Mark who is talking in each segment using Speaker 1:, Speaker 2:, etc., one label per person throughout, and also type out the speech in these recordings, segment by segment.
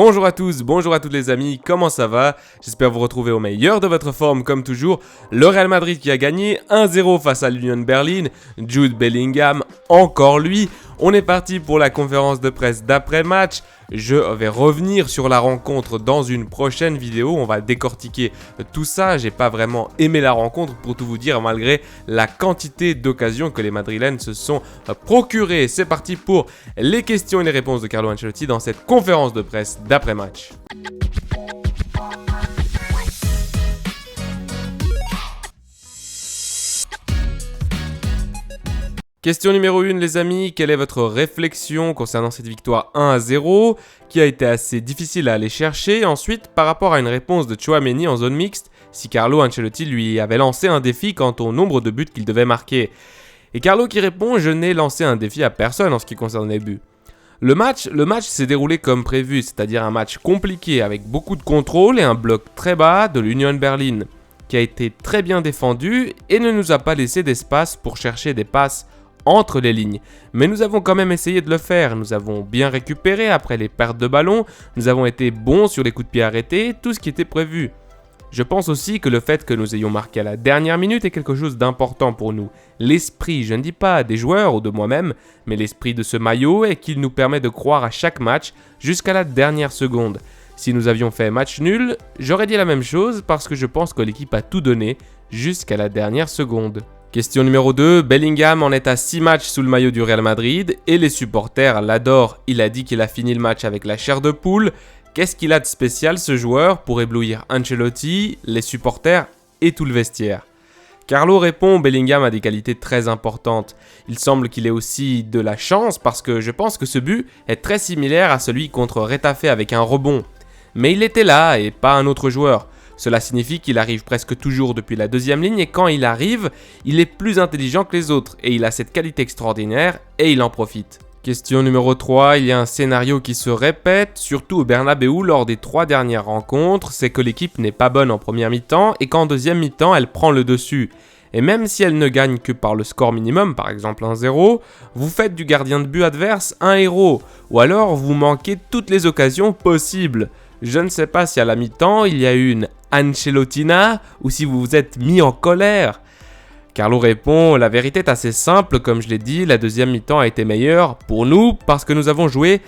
Speaker 1: Bonjour à tous, bonjour à toutes les amis, comment ça va? J'espère vous retrouver au meilleur de votre forme comme toujours. Le Real Madrid qui a gagné 1-0 face à l'Union Berlin, Jude Bellingham, encore lui. On est parti pour la conférence de presse d'après-match. Je vais revenir sur la rencontre dans une prochaine vidéo. On va décortiquer tout ça. J'ai pas vraiment aimé la rencontre pour tout vous dire malgré la quantité d'occasions que les Madrilènes se sont procurées. C'est parti pour les questions et les réponses de Carlo Ancelotti dans cette conférence de presse d'après-match. Question numéro 1 les amis, quelle est votre réflexion concernant cette victoire 1-0 qui a été assez difficile à aller chercher? Ensuite, par rapport à une réponse de Tchouaméni en zone mixte, si Carlo Ancelotti lui avait lancé un défi quant au nombre de buts qu'il devait marquer. Et Carlo qui répond, je n'ai lancé un défi à personne en ce qui concerne les buts. Le match s'est déroulé comme prévu, c'est-à-dire un match compliqué avec beaucoup de contrôle et un bloc très bas de l'Union Berlin, qui a été très bien défendu et ne nous a pas laissé d'espace pour chercher des passes entre les lignes. Mais nous avons quand même essayé de le faire, nous avons bien récupéré après les pertes de ballon, nous avons été bons sur les coups de pied arrêtés, tout ce qui était prévu. Je pense aussi que le fait que nous ayons marqué à la dernière minute est quelque chose d'important pour nous. L'esprit, je ne dis pas des joueurs ou de moi-même, mais l'esprit de ce maillot est qu'il nous permet de croire à chaque match jusqu'à la dernière seconde. Si nous avions fait match nul, j'aurais dit la même chose parce que je pense que l'équipe a tout donné jusqu'à la dernière seconde. Question numéro 2, Bellingham en est à 6 matchs sous le maillot du Real Madrid et les supporters l'adorent. Il a dit qu'il a fini le match avec la chair de poule. Qu'est-ce qu'il a de spécial ce joueur pour éblouir Ancelotti, les supporters et tout le vestiaire? Carlo répond, Bellingham a des qualités très importantes. Il semble qu'il ait aussi de la chance parce que je pense que ce but est très similaire à celui contre Retafe avec un rebond. Mais il était là et pas un autre joueur. Cela signifie qu'il arrive presque toujours depuis la deuxième ligne et quand il arrive, il est plus intelligent que les autres et il a cette qualité extraordinaire et il en profite. Question numéro 3, il y a un scénario qui se répète, surtout au Bernabéu lors des 3 dernières rencontres, c'est que l'équipe n'est pas bonne en première mi-temps et qu'en deuxième mi-temps, elle prend le dessus. Et même si elle ne gagne que par le score minimum, par exemple 1-0, vous faites du gardien de but adverse un héros, ou alors vous manquez toutes les occasions possibles. Je ne sais pas si à la mi-temps, il y a eu une Ancelottina ou si vous vous êtes mis en colère. Carlo répond, la vérité est assez simple, comme je l'ai dit, la deuxième mi-temps a été meilleure pour nous parce que nous avons joué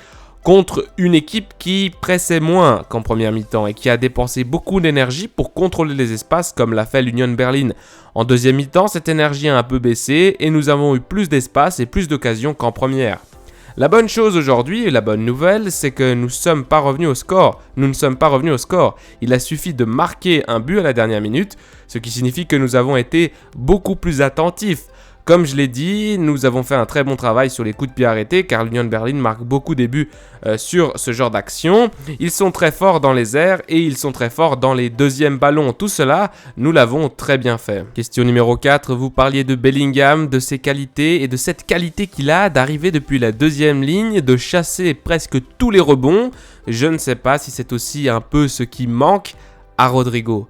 Speaker 1: contre une équipe qui pressait moins qu'en première mi-temps et qui a dépensé beaucoup d'énergie pour contrôler les espaces comme l'a fait l'Union Berlin. En deuxième mi-temps, cette énergie a un peu baissé et nous avons eu plus d'espace et plus d'occasions qu'en première. La bonne chose aujourd'hui et la bonne nouvelle, c'est que nous ne sommes pas revenus au score. Il a suffi de marquer un but à la dernière minute, ce qui signifie que nous avons été beaucoup plus attentifs. Comme je l'ai dit, nous avons fait un très bon travail sur les coups de pied arrêtés car l'Union Berlin marque beaucoup des buts sur ce genre d'action. Ils sont très forts dans les airs et ils sont très forts dans les deuxièmes ballons. Tout cela, nous l'avons très bien fait. Question numéro 4, vous parliez de Bellingham, de ses qualités et de cette qualité qu'il a d'arriver depuis la deuxième ligne, de chasser presque tous les rebonds. Je ne sais pas si c'est aussi un peu ce qui manque à Rodrigo.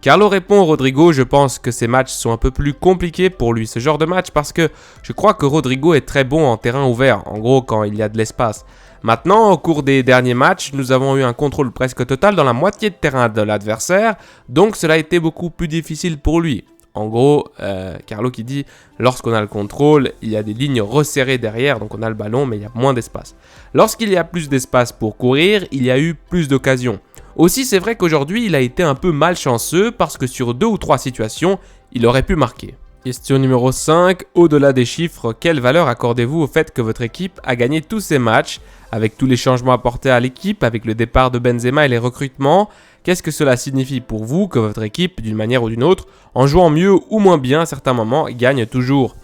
Speaker 1: Carlo répond, Rodrigo, je pense que ces matchs sont un peu plus compliqués pour lui, ce genre de match, parce que je crois que Rodrigo est très bon en terrain ouvert, en gros quand il y a de l'espace. Maintenant, au cours des derniers matchs, nous avons eu un contrôle presque total dans la moitié de terrain de l'adversaire, donc cela a été beaucoup plus difficile pour lui. En gros, Carlo qui dit, lorsqu'on a le contrôle, il y a des lignes resserrées derrière, donc on a le ballon, mais il y a moins d'espace. Lorsqu'il y a plus d'espace pour courir, il y a eu plus d'occasions. Aussi, c'est vrai qu'aujourd'hui, il a été un peu malchanceux parce que sur 2 ou 3 situations, il aurait pu marquer. Question numéro 5. Au-delà des chiffres, quelle valeur accordez-vous au fait que votre équipe a gagné tous ses matchs, avec tous les changements apportés à l'équipe, avec le départ de Benzema et les recrutements? Qu'est-ce que cela signifie pour vous que votre équipe, d'une manière ou d'une autre, en jouant mieux ou moins bien à certains moments, gagne toujours?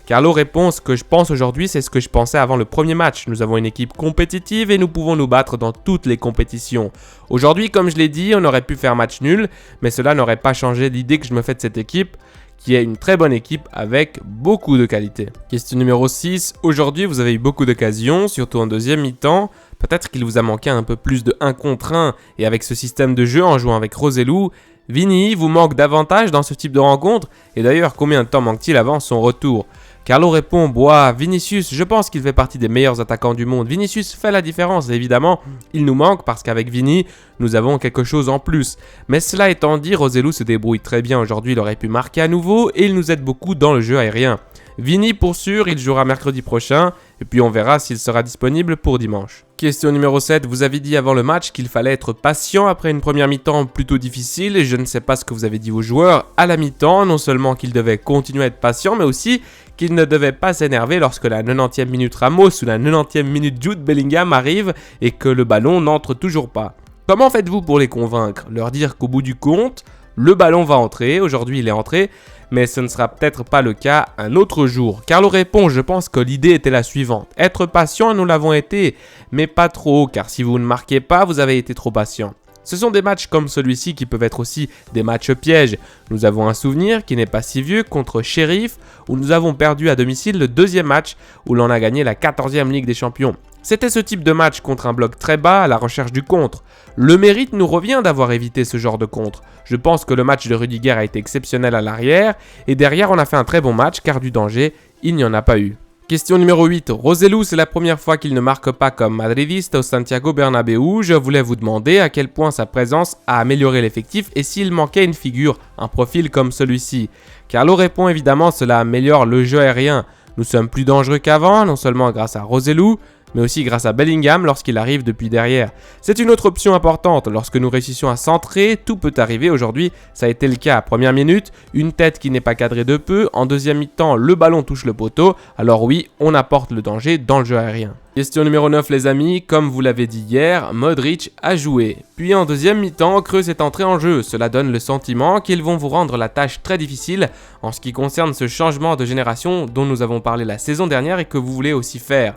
Speaker 1: Carlo répond, ce que je pense aujourd'hui, c'est ce que je pensais avant le premier match. Nous avons une équipe compétitive et nous pouvons nous battre dans toutes les compétitions. Aujourd'hui, comme je l'ai dit, on aurait pu faire match nul, mais cela n'aurait pas changé l'idée que je me fais de cette équipe, qui est une très bonne équipe avec beaucoup de qualité. Question numéro 6. Aujourd'hui, vous avez eu beaucoup d'occasions, surtout en deuxième mi-temps. Peut-être qu'il vous a manqué un peu plus de 1 contre 1 et avec ce système de jeu en jouant avec Roselu, Vini vous manque davantage dans ce type de rencontre. Et d'ailleurs, combien de temps manque-t-il avant son retour? Carlo répond, bois, Vinicius, je pense qu'il fait partie des meilleurs attaquants du monde. Vinicius fait la différence, évidemment, il nous manque parce qu'avec Vini, nous avons quelque chose en plus. Mais cela étant dit, Roselu se débrouille très bien aujourd'hui, il aurait pu marquer à nouveau et il nous aide beaucoup dans le jeu aérien. Vini pour sûr, il jouera mercredi prochain et puis on verra s'il sera disponible pour dimanche. Question numéro 7, vous avez dit avant le match qu'il fallait être patient après une première mi-temps plutôt difficile et je ne sais pas ce que vous avez dit aux joueurs à la mi-temps, non seulement qu'ils devaient continuer à être patients mais aussi qu'ils ne devaient pas s'énerver lorsque la 90e minute Ramos ou la 90e minute Jude Bellingham arrive et que le ballon n'entre toujours pas. Comment faites-vous pour les convaincre? Leur dire qu'au bout du compte, le ballon va entrer, aujourd'hui il est entré, mais ce ne sera peut-être pas le cas un autre jour. Carlo répond, je pense que l'idée était la suivante. Être patient, nous l'avons été, mais pas trop, car si vous ne marquez pas, vous avez été trop patient. Ce sont des matchs comme celui-ci qui peuvent être aussi des matchs pièges. Nous avons un souvenir qui n'est pas si vieux contre Sheriff, où nous avons perdu à domicile le deuxième match, où l'on a gagné la 14e Ligue des Champions. C'était ce type de match contre un bloc très bas à la recherche du contre. Le mérite nous revient d'avoir évité ce genre de contre. Je pense que le match de Rudiger a été exceptionnel à l'arrière et derrière on a fait un très bon match car du danger, il n'y en a pas eu. Question numéro 8. Roselu, c'est la première fois qu'il ne marque pas comme madridiste au Santiago Bernabéu. Je voulais vous demander à quel point sa présence a amélioré l'effectif et s'il manquait une figure, un profil comme celui-ci. Carlo répond évidemment cela améliore le jeu aérien. Nous sommes plus dangereux qu'avant, non seulement grâce à Roselu, mais aussi grâce à Bellingham lorsqu'il arrive depuis derrière. C'est une autre option importante. Lorsque nous réussissons à centrer, tout peut arriver. Aujourd'hui, ça a été le cas. Première minute, une tête qui n'est pas cadrée de peu. En deuxième mi-temps, le ballon touche le poteau. Alors oui, on apporte le danger dans le jeu aérien. Question numéro 9 les amis, comme vous l'avez dit hier, Modric a joué. Puis en deuxième mi-temps, Kroos est entré en jeu. Cela donne le sentiment qu'ils vont vous rendre la tâche très difficile en ce qui concerne ce changement de génération dont nous avons parlé la saison dernière et que vous voulez aussi faire.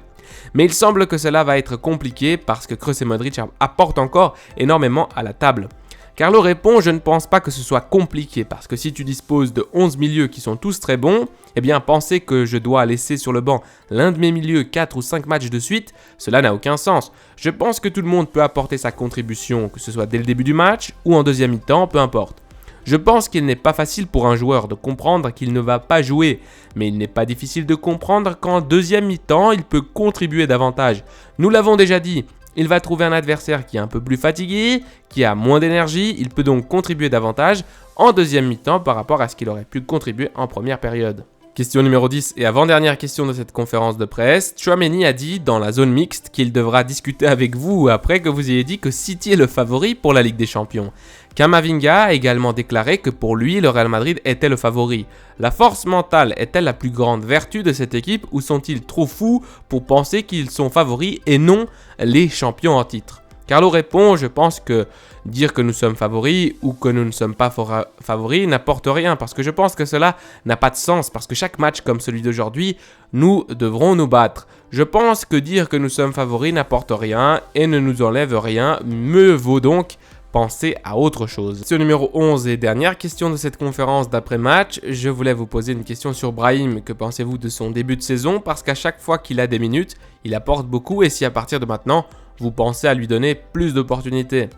Speaker 1: Mais il semble que cela va être compliqué parce que Kroos et Modric apportent encore énormément à la table. Carlo répond, je ne pense pas que ce soit compliqué parce que si tu disposes de 11 milieux qui sont tous très bons, eh bien penser que je dois laisser sur le banc l'un de mes milieux 4 ou 5 matchs de suite, cela n'a aucun sens. Je pense que tout le monde peut apporter sa contribution, que ce soit dès le début du match ou en deuxième mi-temps, peu importe. Je pense qu'il n'est pas facile pour un joueur de comprendre qu'il ne va pas jouer, mais il n'est pas difficile de comprendre qu'en deuxième mi-temps, il peut contribuer davantage. Nous l'avons déjà dit, il va trouver un adversaire qui est un peu plus fatigué, qui a moins d'énergie, il peut donc contribuer davantage en deuxième mi-temps par rapport à ce qu'il aurait pu contribuer en première période. Question numéro 10 et avant-dernière question de cette conférence de presse, Tchouaméni a dit dans la zone mixte qu'il devra discuter avec vous après que vous ayez dit que City est le favori pour la Ligue des Champions. Camavinga a également déclaré que pour lui, le Real Madrid était le favori. La force mentale est-elle la plus grande vertu de cette équipe ou sont-ils trop fous pour penser qu'ils sont favoris et non les champions en titre? Carlo répond, je pense que dire que nous sommes favoris ou que nous ne sommes pas favoris n'apporte rien parce que je pense que cela n'a pas de sens parce que chaque match comme celui d'aujourd'hui, nous devrons nous battre. Je pense que dire que nous sommes favoris n'apporte rien et ne nous enlève rien, mieux vaut donc penser à autre chose. Question numéro 11 et dernière question de cette conférence d'après-match, je voulais vous poser une question sur Brahim. Que pensez-vous de son début de saison? Parce qu'à chaque fois qu'il a des minutes, il apporte beaucoup et si à partir de maintenant, vous pensez à lui donner plus d'opportunités?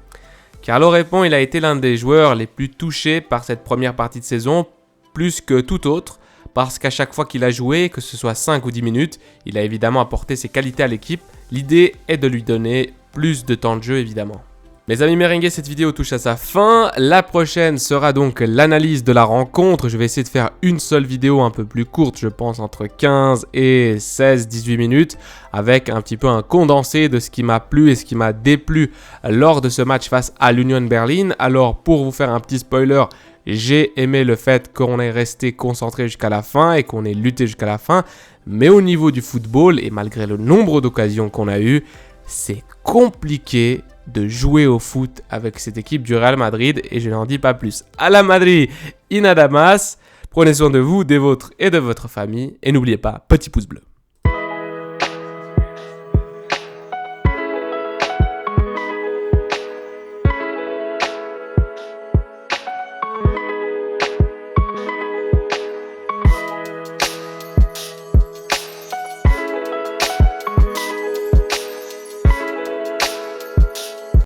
Speaker 1: Carlo répond, il a été l'un des joueurs les plus touchés par cette première partie de saison, plus que tout autre, parce qu'à chaque fois qu'il a joué, que ce soit 5 ou 10 minutes, il a évidemment apporté ses qualités à l'équipe. L'idée est de lui donner plus de temps de jeu évidemment. Mes amis merengues, cette vidéo touche à sa fin. La prochaine sera donc l'analyse de la rencontre. Je vais essayer de faire une seule vidéo un peu plus courte, je pense entre 15 et 16-18 minutes, avec un petit peu un condensé de ce qui m'a plu et ce qui m'a déplu lors de ce match face à l'Union Berlin. Alors pour vous faire un petit spoiler, j'ai aimé le fait qu'on ait resté concentré jusqu'à la fin et qu'on ait lutté jusqu'à la fin. Mais au niveau du football, et malgré le nombre d'occasions qu'on a eues, c'est compliqué de jouer au foot avec cette équipe du Real Madrid et je n'en dis pas plus. À la Madrid, y nada más. Prenez soin de vous, des vôtres et de votre famille et n'oubliez pas, petit pouce bleu.